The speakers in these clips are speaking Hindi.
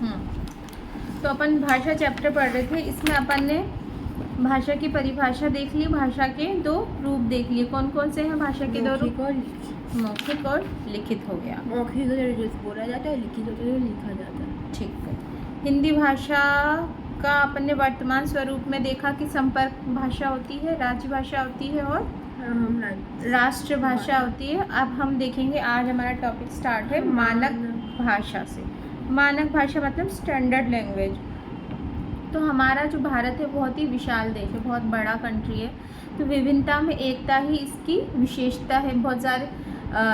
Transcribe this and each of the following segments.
तो अपन भाषा चैप्टर पढ़ रहे थे, इसमें अपन ने भाषा की परिभाषा देख ली, भाषा के दो रूप देख लिए। कौन कौन से हैं भाषा के दो रूप? मौखिक और लिखित हो गया। मौखिक बोला जाता है, लिखित होता है लिखा जाता है। ठीक है। हिंदी भाषा का अपन ने वर्तमान स्वरूप में देखा कि संपर्क भाषा होती है, राज्य भाषा होती है और राष्ट्र भाषा होती है। अब हम देखेंगे, आज हमारा टॉपिक स्टार्ट है मानक भाषा से। मानक भाषा मतलब स्टैंडर्ड लैंग्वेज। तो हमारा जो भारत है बहुत ही विशाल देश है, बहुत बड़ा कंट्री है, तो विभिन्नता में एकता ही इसकी विशेषता है। बहुत सारे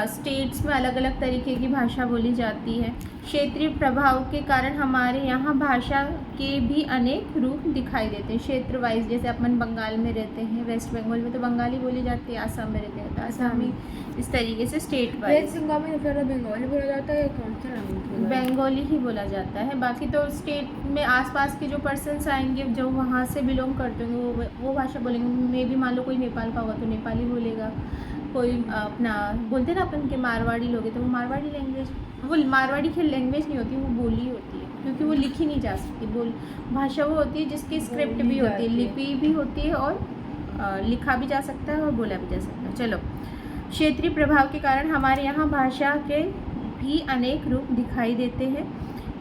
स्टेट्स में अलग अलग तरीके की भाषा बोली जाती है। क्षेत्रीय प्रभाव के कारण हमारे यहाँ भाषा के भी अनेक रूप दिखाई देते हैं। क्षेत्र वाइज, जैसे अपन बंगाल में रहते हैं, वेस्ट बंगाल में तो बंगाली बोली जाती है, आसाम में रहते हैं तो आसामी, इस तरीके से स्टेट वाइज। वेस्ट बंगाल में बंगाली बोला जाता है, कौन सा लैंग्वेज? बंगाली ही बोला जाता है। बाकी तो स्टेट में आसपास के जो पर्सन्स आएंगे जो वहाँ से बिलोंग करते होंगे वो भाषा बोलेंगे। मे भी मान लो कोई नेपाल का होगा तो नेपाली बोलेगा, कोई अपना बोलते ना अपन के मारवाड़ी लोग हैं तो वो मारवाड़ी लैंग्वेज, वो मारवाड़ी की लैंग्वेज नहीं होती, वो बोली होती है, क्योंकि वो लिखी नहीं जा सकती। भाषा वो होती है जिसकी स्क्रिप्ट भी होती है, लिपि भी होती है और लिखा भी जा सकता है और बोला भी जा सकता है। चलो, क्षेत्रीय प्रभाव के कारण हमारे यहाँ भाषा के भी अनेक रूप दिखाई देते हैं।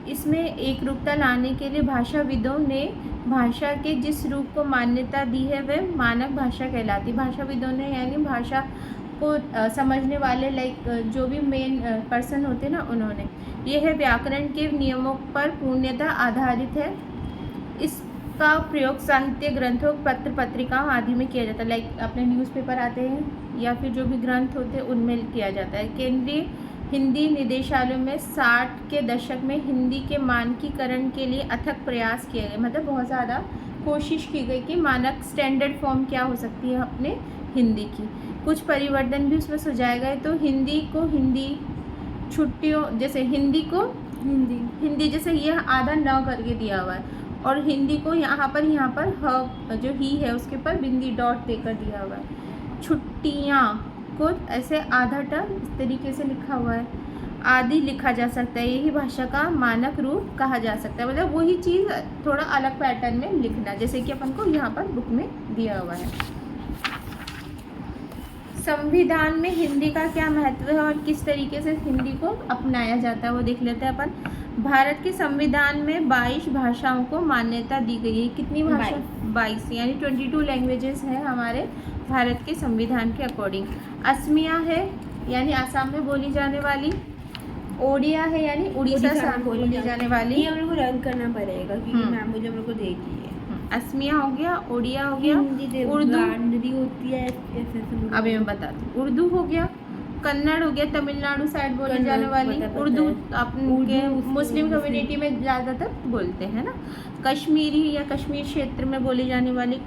इसमें एक रूपता लाने के लिए भाषाविदों ने भाषा के जिस रूप को मान्यता दी है वह मानक भाषा कहलाती है। भाषाविदों ने यानी भाषा को समझने वाले, लाइक जो भी मेन पर्सन होते हैं ना, उन्होंने, यह व्याकरण के नियमों पर पूर्णतः आधारित है। इसका प्रयोग साहित्य ग्रंथों, पत्र पत्रिकाओं आदि में किया जाता है। लाइक अपने न्यूज़पेपर आते हैं या फिर जो भी ग्रंथ होते हैं उनमें किया जाता है। केंद्रीय हिंदी निदेशालयों में 60 के दशक में हिंदी के मानकीकरण के लिए अथक प्रयास किए गए। मतलब बहुत ज़्यादा कोशिश की गई कि मानक स्टैंडर्ड फॉर्म क्या हो सकती है अपने हिंदी की। कुछ परिवर्तन भी उसमें सुझाए गए। तो हिंदी को हिंदी छुट्टियों, जैसे हिंदी को हिंदी जैसे ये आधा न करके दिया हुआ है, और हिंदी को यहाँ पर ह जो ही है उसके ऊपर बिंदी डॉट देकर दिया हुआ है। छुट्टियाँ को ऐसे आधा ट इस तरीके से लिखा हुआ है, आदि लिखा जा सकता है। यही भाषा का मानक रूप कहा जा सकता है। मतलब वही चीज़ थोड़ा अलग पैटर्न में लिखना, जैसे कि अपन को यहाँ पर बुक में दिया हुआ है। संविधान में हिंदी का क्या महत्व है और किस तरीके से हिंदी को अपनाया जाता है वो देख लेते हैं अपन। भारत के संविधान में 22 भाषाओं को मान्यता दी गई है। कितनी भाषा? 22, यानी 22 लैंग्वेजेस हैं हमारे भारत के संविधान के अकॉर्डिंग। असमिया है यानी आसाम में बोली जाने वाली, ओडिया है यानी उड़ीसा से बोली जाने वाली। ये हम लोग को रन करना पड़ेगा क्योंकि मैम मुझे हम लोग को देगी है। असमिया हो गया, ओडिया हो गया, उर्दू होती है, अभी मैं बताती हूँ। उर्दू हो गया, कन्नड़ हो गया, तमिलनाडु साइड बोली जाने वाली। उर्दू अपने मुस्लिम कम्युनिटी में ज़्यादातर बोलते हैं ना। कश्मीरी या कश्मीर क्षेत्र में बोली जाने वाली।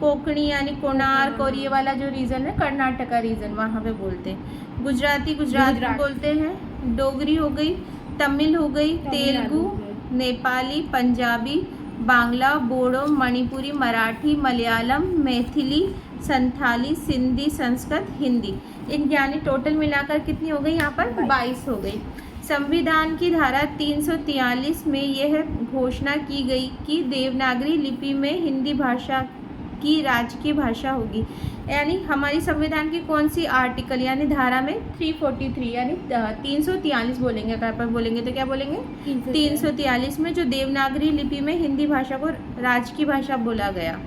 कोंकणी यानी कोणार्क और ये वाला जो रीजन है कर्नाटका रीजन, वहाँ पे बोलते हैं। गुजराती गुजरात में बोलते हैं। डोगरी हो गई, तमिल हो गई, तेलुगु, नेपाली, पंजाबी, बांग्ला, बोडो, मणिपुरी, मराठी, मलयालम, मैथिली, संथाली, सिंधी, संस्कृत, हिंदी। इन यानी टोटल मिलाकर कितनी हो गई यहाँ पर? 22 हो गई। संविधान की धारा 343 में यह घोषणा की गई कि देवनागरी लिपि में हिंदी भाषा की राजकीय भाषा होगी। यानी हमारी संविधान की कौन सी आर्टिकल यानी धारा में 343 यानी 343 बोलेंगे, अगर पर बोलेंगे तो क्या बोलेंगे? 343 में जो देवनागरी लिपि में हिंदी भाषा को राजकीय भाषा बोला गया।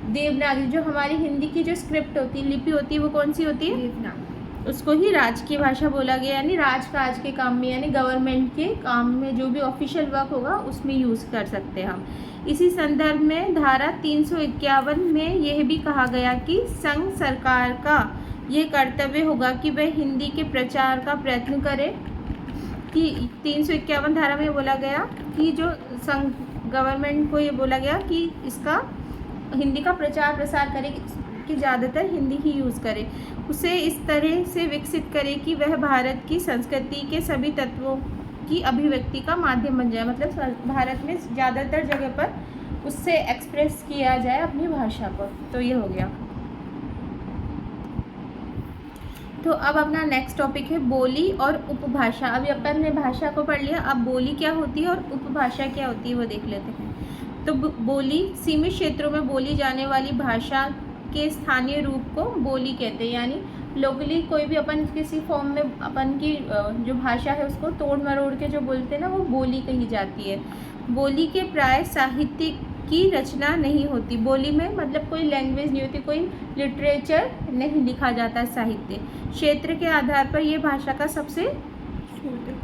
देवनागरी जो हमारी हिंदी की जो स्क्रिप्ट होती है, लिपि होती है, वो कौन सी होती है? उसको ही राजकीय भाषा बोला गया। यानी राजकाज के काम में, यानी गवर्नमेंट के काम में जो भी ऑफिशियल वर्क होगा उसमें यूज़ कर सकते हैं हम। इसी संदर्भ में धारा 351 में यह भी कहा गया कि संघ सरकार का ये कर्तव्य होगा कि वह हिंदी के प्रचार का प्रयत्न करे। कि 351 धारा में बोला गया कि जो संघ गवर्नमेंट को ये बोला गया कि इसका हिंदी का प्रचार प्रसार करे कि ज़्यादातर हिंदी ही यूज़ करे, उसे इस तरह से विकसित करे कि वह भारत की संस्कृति के सभी तत्वों की अभिव्यक्ति का माध्यम बन जाए। मतलब भारत में ज़्यादातर जगह पर उससे एक्सप्रेस किया जाए अपनी भाषा को। तो ये हो गया। तो अब अपना नेक्स्ट टॉपिक है बोली और उपभाषा। अभी अपन ने भाषा को पढ़ लिया, अब बोली क्या होती है और उपभाषा क्या होती है वो देख लेते हैं। तो बोली सीमित क्षेत्रों में बोली जाने वाली भाषा के स्थानीय रूप को बोली कहते हैं। यानी लोकली कोई भी अपन किसी फॉर्म में अपन की जो भाषा है उसको तोड़ मरोड़ के जो बोलते हैं ना, वो बोली कही जाती है। बोली के प्राय साहित्य की रचना नहीं होती। बोली में मतलब कोई लैंग्वेज नहीं होती, कोई लिटरेचर नहीं लिखा जाता साहित्य। क्षेत्र के आधार पर यह भाषा का सबसे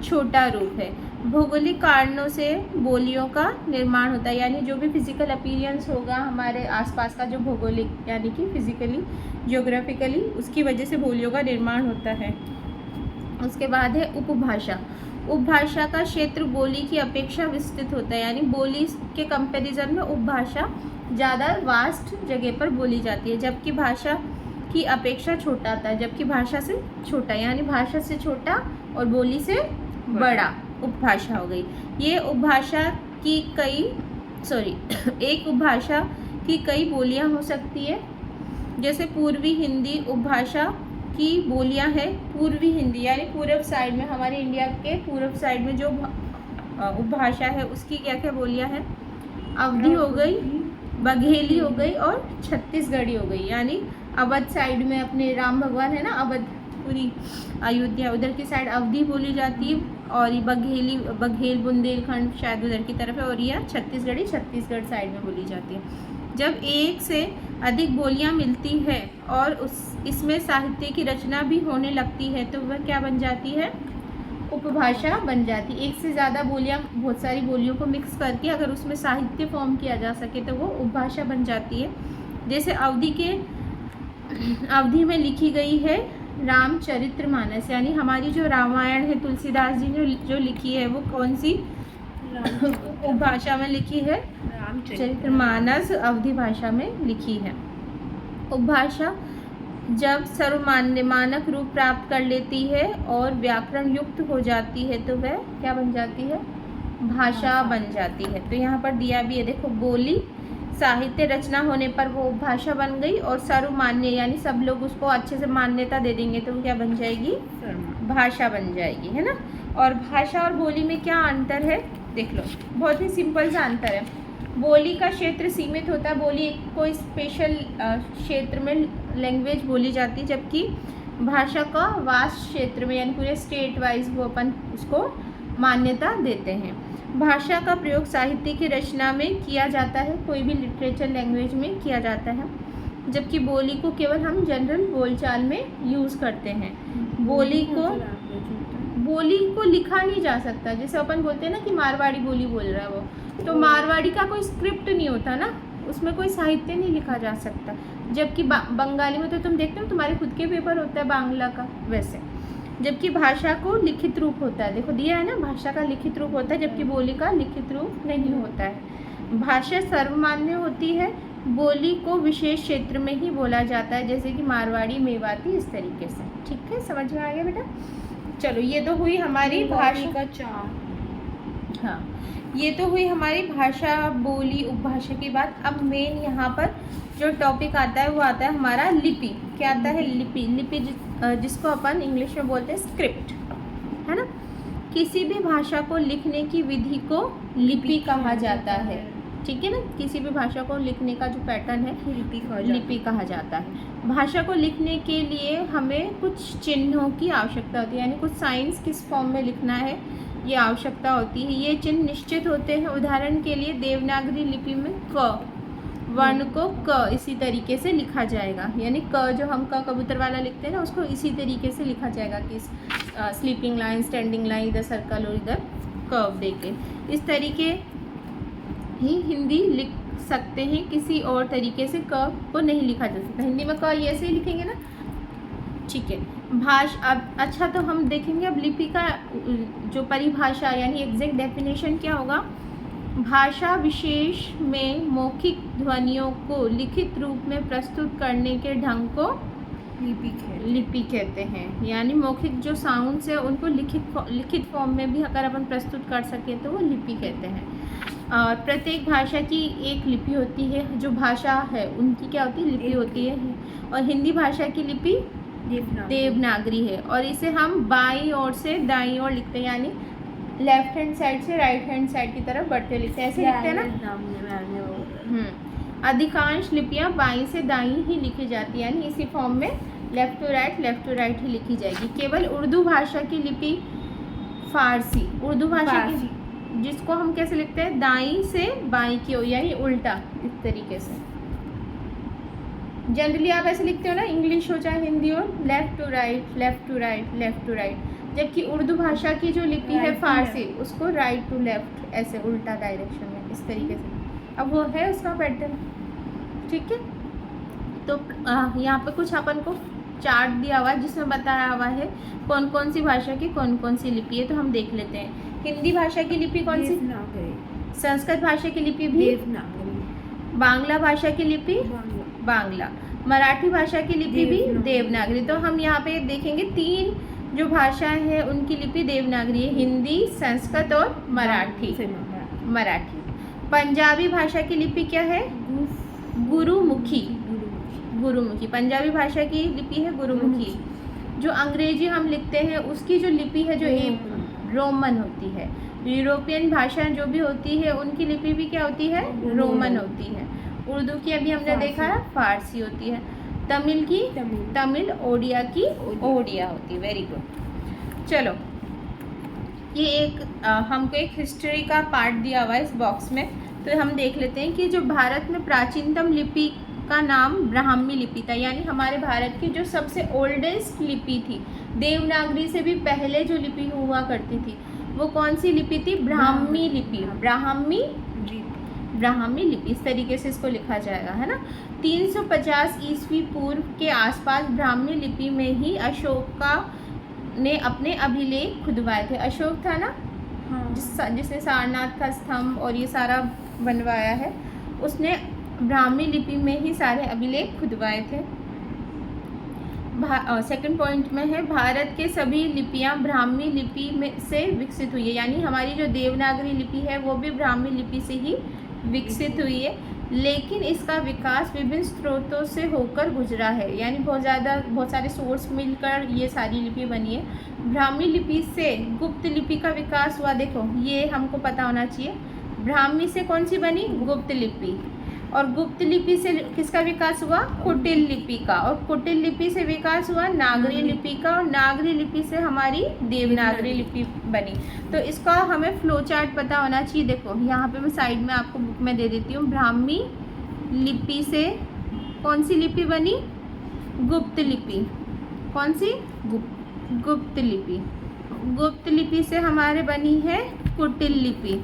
छोटा रूप है। भौगोलिक कारणों से बोलियों का निर्माण होता है, यानी जो भी फिजिकल अपीयरेंस होगा हमारे आसपास का, जो भौगोलिक यानी कि फिजिकली ज्योग्राफिकली, उसकी वजह से बोलियों का निर्माण होता है। उसके बाद है उपभाषा। उपभाषा का क्षेत्र बोली की अपेक्षा विस्तृत होता है, यानी बोली के कंपैरिजन में उपभाषा ज़्यादा वास्ट जगह पर बोली जाती है, जबकि भाषा की अपेक्षा छोटा आता है, जबकि भाषा से छोटा, यानी भाषा से छोटा और बोली से बड़ा उपभाषा हो गई। ये उपभाषा की एक उपभाषा की कई बोलियां हो सकती है। जैसे पूर्वी हिंदी उपभाषा की बोलियां हैं। पूर्वी हिंदी यानी पूर्व साइड में, हमारे इंडिया के पूर्व साइड में जो उपभाषा है उसकी क्या क्या बोलियां हैं? अवधी हो गई, बघेली हो गई और छत्तीसगढ़ी हो गई। यानी अवध साइड में अपने राम भगवान है ना, अवध पूरी अयोध्या उधर की साइड अवधी बोली जाती है, और ये बघेल बुंदेलखंड शायद उधर की तरफ है, और यह छत्तीसगढ़ी छत्तीसगढ़ साइड में बोली जाती है। जब एक से अधिक बोलियां मिलती है और इसमें साहित्य की रचना भी होने लगती है तो वह क्या बन जाती है? उपभाषा बन जाती है। एक से ज़्यादा बोलियां, बहुत सारी बोलियों को मिक्स करके अगर उसमें साहित्य फॉर्म किया जा सके तो वो उपभाषा बन जाती है। जैसे अवधी में लिखी गई है रामचरितमानस, यानी हमारी जो रामायण है तुलसीदास जी ने जो लिखी है वो कौन सी उपभाषा में लिखी है? रामचरितमानस अवधी भाषा में लिखी है। उपभाषा जब सर्वमान्य मानक रूप प्राप्त कर लेती है और व्याकरण युक्त हो जाती है तो वह क्या बन जाती है? भाषा बन जाती है। तो यहाँ पर दिया भी है, देखो, बोली साहित्य रचना होने पर वो भाषा बन गई, और सर्वमान्य यानी सब लोग उसको अच्छे से मान्यता दे देंगे तो वो क्या बन जाएगी? भाषा बन जाएगी, है ना। और भाषा और बोली में क्या अंतर है देख लो, बहुत ही सिंपल सा अंतर है। बोली का क्षेत्र सीमित होता है, बोली कोई स्पेशल क्षेत्र में लैंग्वेज बोली जाती है, जबकि भाषा का वास्ट क्षेत्र में यानी पूरे स्टेट वाइज वो अपन उसको मान्यता देते हैं। भाषा का प्रयोग साहित्य की रचना में किया जाता है, कोई भी लिटरेचर लैंग्वेज में किया जाता है, जबकि बोली को केवल हम जनरल बोलचाल में यूज़ करते हैं। बोली को लिखा नहीं जा सकता। जैसे अपन बोलते हैं ना कि मारवाड़ी बोली बोल रहा है वो, तो मारवाड़ी का कोई स्क्रिप्ट नहीं होता ना, उसमें कोई साहित्य नहीं लिखा जा सकता। जबकि बंगाली में तो तुम देखते हो तुम्हारे खुद के पेपर होता है बांग्ला का, वैसे। जबकि भाषा को लिखित रूप होता है, देखो दिया है ना, भाषा का लिखित रूप होता है, जबकि बोली का लिखित रूप नहीं होता है। भाषा सर्वमान्य होती है, बोली को विशेष क्षेत्र में ही बोला जाता है, जैसे कि मारवाड़ी, मेवाती, इस तरीके से। ठीक है, समझ में आ गया बेटा? चलो, ये तो हुई हमारी भाषा का चार। हाँ, ये तो हुई हमारी भाषा, बोली, उपभाषा की बात। अब मेन यहाँ पर जो टॉपिक आता है वो आता है हमारा लिपि। क्या आता है? लिपि। लिपि जिसको अपन इंग्लिश में बोलते हैं स्क्रिप्ट, है ना। किसी भी भाषा को लिखने की विधि को लिपि कहा जाता है, ठीक है ना। किसी भी भाषा को लिखने का जो पैटर्न है लिपि कहा जाता है। भाषा को लिखने के लिए हमें कुछ चिन्हों की आवश्यकता होती है, यानी कुछ साइंस किस फॉर्म में लिखना है ये आवश्यकता होती है। ये चिन्ह निश्चित होते हैं। उदाहरण के लिए देवनागरी लिपि में क वर्ण को क इसी तरीके से लिखा जाएगा, यानी क जो हम क कबूतर वाला लिखते हैं ना, उसको इसी तरीके से लिखा जाएगा कि स्लीपिंग लाइन, स्टैंडिंग लाइन, इधर सर्कल और इधर कर्व देके। इस तरीके ही हिंदी लिख सकते हैं, किसी और तरीके से क को नहीं लिखा जा सकता। हिंदी में क ऐसे ही लिखेंगे ना, ठीक है। अब अच्छा, तो हम देखेंगे अब लिपि का जो परिभाषा यानी एग्जैक्ट डेफिनेशन क्या होगा। भाषा विशेष में मौखिक ध्वनियों को लिखित रूप में प्रस्तुत करने के ढंग को लिपि कहते हैं। यानी मौखिक जो साउंड्स है उनको लिखित फॉर्म में भी अगर अपन प्रस्तुत कर सके तो वो लिपि कहते हैं। और प्रत्येक भाषा की एक लिपि होती है, जो भाषा है उनकी क्या होती है? लिपि होती है। और हिंदी भाषा की लिपि देवनागरी है, और इसे हम बाईं ओर से दाईं ओर लिखते हैं, यानी लेफ्ट हैंड साइड से राइट हैंड साइड की तरफ बढ़ते लिखते हैं, ऐसे लिखते हैं ना। अधिकांश लिपियां बाईं से दाईं ही लिखी जाती है, यानी इसी फॉर्म में लेफ्ट टू राइट ही लिखी जाएगी। केवल उर्दू भाषा की लिपि फारसी, उर्दू भाषा की, जिसको हम कैसे लिखते हैं, दाईं से बाईं की ओर, यानी उल्टा इस तरीके से। जनरली आप ऐसे लिखते हो ना, इंग्लिश हो चाहे हिंदी हो, left to right left to right left to right, जबकि उर्दू भाषा की जो लिपि है फारसी, उसको राइट टू लेफ्ट, ऐसे उल्टा डायरेक्शन में इस तरीके से। अब वो है उसका पैटर्न, ठीक है। तो यहाँ पे कुछ अपन को चार्ट दिया हुआ है जिसमें बताया हुआ है कौन कौन सी भाषा की कौन कौन सी लिपि है, तो हम देख लेते हैं। हिंदी भाषा की लिपि कौन सी, संस्कृत भाषा की लिपि भी, बांग्ला भाषा की लिपि बांग्ला, मराठी भाषा की लिपि भी देवनागरी। तो हम यहाँ पे देखेंगे 3 जो भाषाएं हैं उनकी लिपि देवनागरी है, हिंदी, संस्कृत और मराठी। पंजाबी भाषा की लिपि क्या है, गुरुमुखी। पंजाबी भाषा की लिपि है गुरुमुखी। जो अंग्रेजी हम लिखते हैं उसकी जो लिपि है, जो रोमन होती है। यूरोपियन भाषाएं जो भी होती है उनकी लिपि भी क्या होती है, रोमन होती है। उर्दू की अभी हमने देखा है फारसी होती है। तमिल की तमिल, ओडिया की ओडिया होती है। Very good. चलो, ये एक हमको एक हिस्ट्री का पार्ट दिया हुआ है इस बॉक्स में, तो हम देख लेते हैं कि जो भारत में प्राचीनतम लिपि का नाम ब्राह्मी लिपि था, यानी हमारे भारत की जो सबसे ओल्डेस्ट लिपि थी, देवनागरी से भी पहले जो लिपि हुआ करती थी, वो कौन सी लिपि थी, ब्राह्मी लिपि। ब्राह्मी लिपि इस तरीके से इसको लिखा जाएगा, है ना। 350 ईस्वी पूर्व के आसपास ब्राह्मी लिपि में ही अशोका ने अपने अभिलेख खुदवाए थे। अशोक था ना, जिसने सारनाथ का स्तंभ और ये सारा बनवाया है, उसने ब्राह्मी लिपि में ही सारे अभिलेख खुदवाए थे। सेकंड पॉइंट में है, भारत के सभी लिपियां ब्राह्मी लिपि में से विकसित हुई है, यानी हमारी जो देवनागरी लिपि है वो भी ब्राह्मी लिपि से ही विकसित हुई है, लेकिन इसका विकास विभिन्न स्रोतों से होकर गुजरा है, यानी बहुत सारे सोर्स मिलकर ये सारी लिपि बनी है। ब्राह्मी लिपि से गुप्त लिपि का विकास हुआ, देखो ये हमको पता होना चाहिए। ब्राह्मी से कौन सी बनी, गुप्त लिपि, और गुप्त लिपि से किसका विकास हुआ, कुटिल लिपि का, और कुटिल लिपि से विकास हुआ नागरी लिपि का, और नागरी लिपि से हमारी देवनागरी लिपि बनी। तो इसका हमें फ्लो चार्ट पता होना चाहिए। देखो यहाँ पे मैं साइड में आपको बुक में दे देती हूँ। ब्राह्मी लिपि से कौन सी लिपि बनी, गुप्त लिपि। कौन सी, गुप्त लिपि। गुप्त लिपि से हमारे बनी है कुटिल लिपि।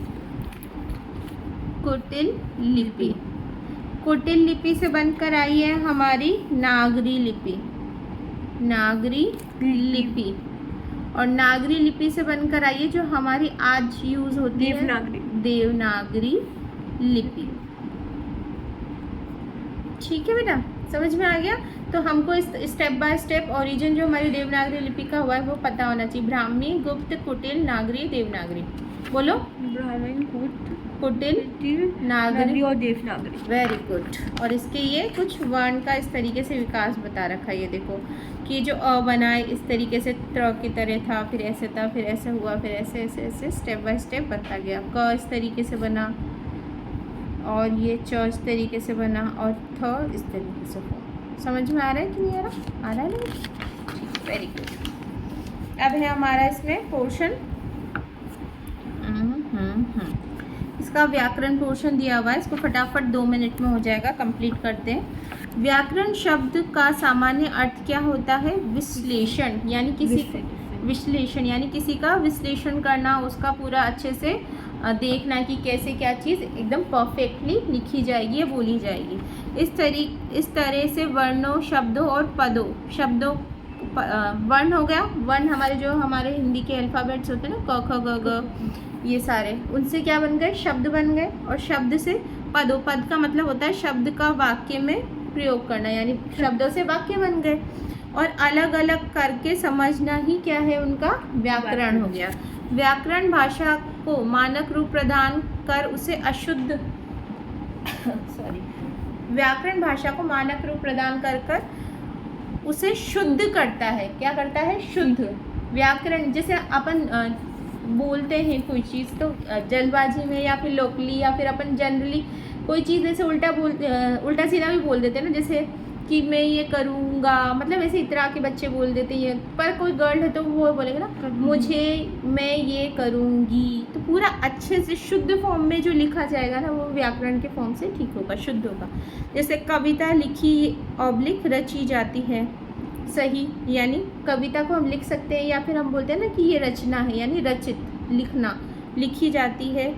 कुटिल लिपि से बनकर आई है हमारी नागरी लिपि। और नागरी लिपि से बनकर आई है जो हमारी आज यूज होती है, देवनागरी लिपि। ठीक है बेटा, समझ में आ गया। तो हमको स्टेप बाय स्टेप ओरिजिन जो हमारी देवनागरी लिपि का हुआ है वो पता होना चाहिए। ब्राह्मी, गुप्त, कुटिल, नागरी, देवनागरी। बोलो, ब्राह्मण, कुटिल, नागरी और देवनागरी। Very good. और इसके ये कुछ वर्ण का इस तरीके से विकास बता रखा है। ये देखो कि जो अ बना है इस तरीके से त्र की तरह था, फिर ऐसे था, फिर ऐसे हुआ, फिर ऐसे ऐसे ऐसे स्टेप बाय स्टेप बनता गया। क इस तरीके से बना, और ये च इस तरीके से बना, और थ इस तरीके से हो। समझ में आ रहा है कि नहीं आ रहा, आ रहा है नहीं, वेरी गुड। अब है हमारा इसमें पोर्शन, इसका व्याकरण पोर्शन दिया हुआ है, इसको फटाफट 2 मिनट में हो जाएगा, कंप्लीट करते हैं। व्याकरण शब्द का सामान्य अर्थ क्या होता है, विश्लेषण, यानी किसी का विश्लेषण करना, उसका पूरा अच्छे से देखना कि कैसे क्या चीज़ एकदम परफेक्टली लिखी जाएगी या बोली जाएगी। इस तरह से वर्णों, शब्दों और पदों, वर्ण हो गया, वर्ण हमारे हिंदी के अल्फ़ाबेट्स होते हैं ना, क ख ग घ, ये सारे, उनसे क्या बन गए, शब्द बन गए। और शब्द से पदों, पद का मतलब होता है शब्द का वाक्य में प्रयोग करना, यानी शब्दों से वाक्य बन गए। और अलग अलग करके समझना ही क्या है, उनका व्याकरण हो गया। व्याकरण भाषा को मानक रूप प्रदान कर उसे अशुद्ध व्याकरण भाषा को मानक रूप प्रदान कर उसे शुद्ध करता है। क्या करता है? शुद्ध। व्याकरण जैसे अपन बोलते हैं कोई चीज़ तो जल्दबाजी में या फिर लोकली या फिर अपन जनरली कोई चीज़ ऐसे उल्टा सीधा भी बोल देते हैं ना, जैसे कि मैं ये करूँगा, मतलब ऐसे इतरा के बच्चे बोल देते हैं। पर कोई गर्ल है तो वो बोलेगा ना मैं ये करूँगी, तो पूरा अच्छे से शुद्ध फॉर्म में जो लिखा जाएगा ना वो व्याकरण के फॉर्म से ठीक होगा, शुद्ध होगा। जैसे कविता लिखी ऑब्लिक रची जाती है, सही, यानी कविता को हम लिख सकते हैं या फिर हम बोलते हैं ना कि ये रचना है, यानी रचित, लिखना, लिखी जाती है।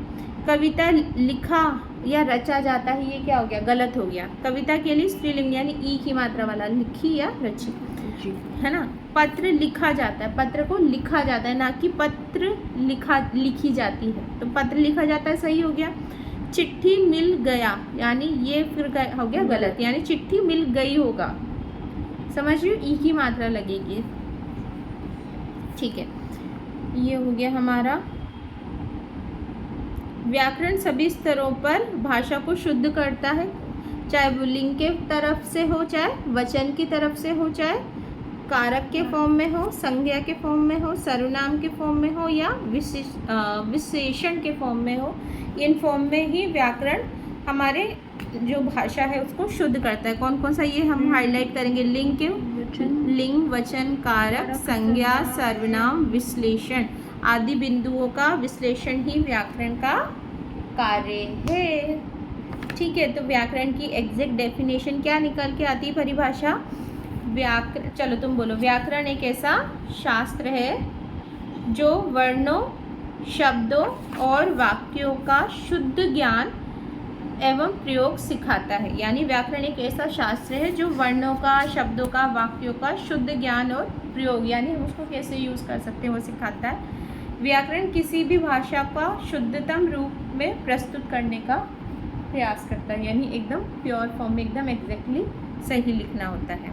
कविता लिखा या रचा जाता है, ये क्या हो गया? गलत हो गया। कविता के लिए स्त्रीलिंग यानी ई की मात्रा वाला, लिखी या रची, है ना। पत्र लिखा जाता है, पत्र को लिखा जाता है, ना कि पत्र लिखी जाती है। तो पत्र लिखा जाता है, सही हो गया। चिट्ठी मिल गया, यानी ये फिर हो गया गलत, यानी चिट्ठी मिल गई होगा, समझ रही हो? ई की मात्रा लगेगी, ठीक है। ये हो गया हमारा व्याकरण। सभी स्तरों पर भाषा को शुद्ध करता है, चाहे वो लिंग के तरफ से हो, चाहे वचन की तरफ से हो, चाहे कारक के फॉर्म में हो, संज्ञा के फॉर्म में हो, सर्वनाम के फॉर्म में हो, या विशेषण के फॉर्म में हो। इन फॉर्म में ही व्याकरण हमारे जो भाषा है उसको शुद्ध करता है। कौन कौन सा ये हम हाईलाइट करेंगे? लिंग, वचन, कारक, संज्ञा, सर्वनाम, विश्लेषण आदि बिंदुओं का विश्लेषण ही व्याकरण का कार्य है, ठीक है। तो व्याकरण की एग्जैक्ट डेफिनेशन क्या निकल के आती है? परिभाषा व्याकरण, चलो तुम बोलो। व्याकरण एक ऐसा शास्त्र है जो वर्णों, शब्दों और वाक्यों का शुद्ध ज्ञान एवं प्रयोग सिखाता है। यानी व्याकरण एक ऐसा शास्त्र है जो वर्णों का, शब्दों का, वाक्यों का शुद्ध ज्ञान और प्रयोग, यानी हम उसको कैसे यूज़ कर सकते हैं, वो सिखाता है। व्याकरण किसी भी भाषा का शुद्धतम रूप में प्रस्तुत करने का प्रयास करता है, यानी एकदम प्योर फॉर्म में, एकदम एग्जैक्टली सही लिखना होता है।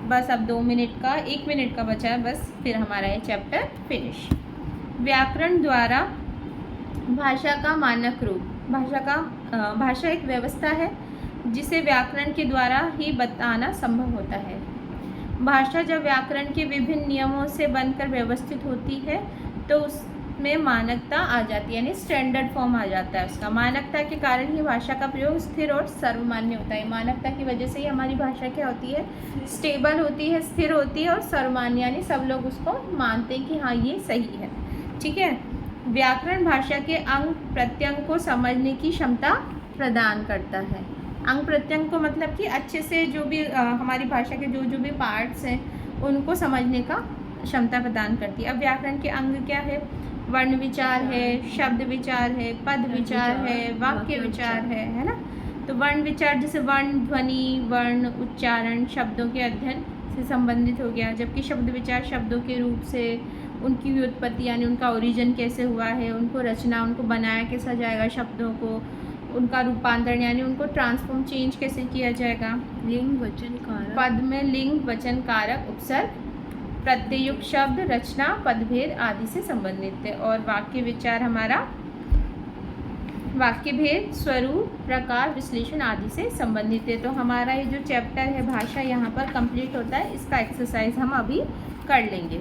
बस अब 1 मिनट का बचा है बस, फिर हमारा ये चैप्टर फिनिश। व्याकरण द्वारा भाषा का मानक रूप। भाषा एक व्यवस्था है जिसे व्याकरण के द्वारा ही बताना संभव होता है। भाषा जब व्याकरण के विभिन्न नियमों से बनकर व्यवस्थित होती है तो उसमें मानकता आ जाती है, यानी स्टैंडर्ड फॉर्म आ जाता है उसका। मानकता के कारण ही भाषा का प्रयोग स्थिर और सर्वमान्य होता है। मानकता की वजह से ही हमारी भाषा क्या होती है? स्टेबल होती है, स्थिर होती है और सर्वमान्य, यानी सब लोग उसको मानते हैं कि हाँ ये सही है, ठीक है। व्याकरण भाषा के अंग प्रत्यंग को समझने की क्षमता प्रदान करता है। अंग प्रत्यंग को मतलब कि अच्छे से जो भी हमारी भाषा के जो भी पार्ट्स हैं उनको समझने का क्षमता प्रदान करती है। अब व्याकरण के अंग क्या है? वर्ण विचार है, शब्द विचार है, पद विचार है, वाक्य विचार है ना। तो वर्ण विचार जैसे वर्ण, ध्वनि, वर्ण, उच्चारण, शब्दों के अध्ययन से संबंधित हो गया, जबकि शब्द विचार शब्दों के रूप से, उनकी व्युत्पत्ति यानी उनका ओरिजिन कैसे हुआ है, उनको रचना, उनको बनाया कैसा जाएगा शब्दों को, उनका रूपांतरण यानी उनको ट्रांसफॉर्म, चेंज कैसे किया जाएगा। लिंग, वचन, कारक। पद में लिंग, वचन, कारक, उपसर्ग, प्रत्ययुक्त शब्द, रचना, पदभेद आदि से संबंधित है। और वाक्य विचार हमारा वाक्य भेद, स्वरूप, प्रकार, विश्लेषण आदि से संबंधित है। तो हमारा ये जो चैप्टर है भाषा यहाँ पर कंप्लीट होता है। इसका एक्सरसाइज हम अभी कर लेंगे।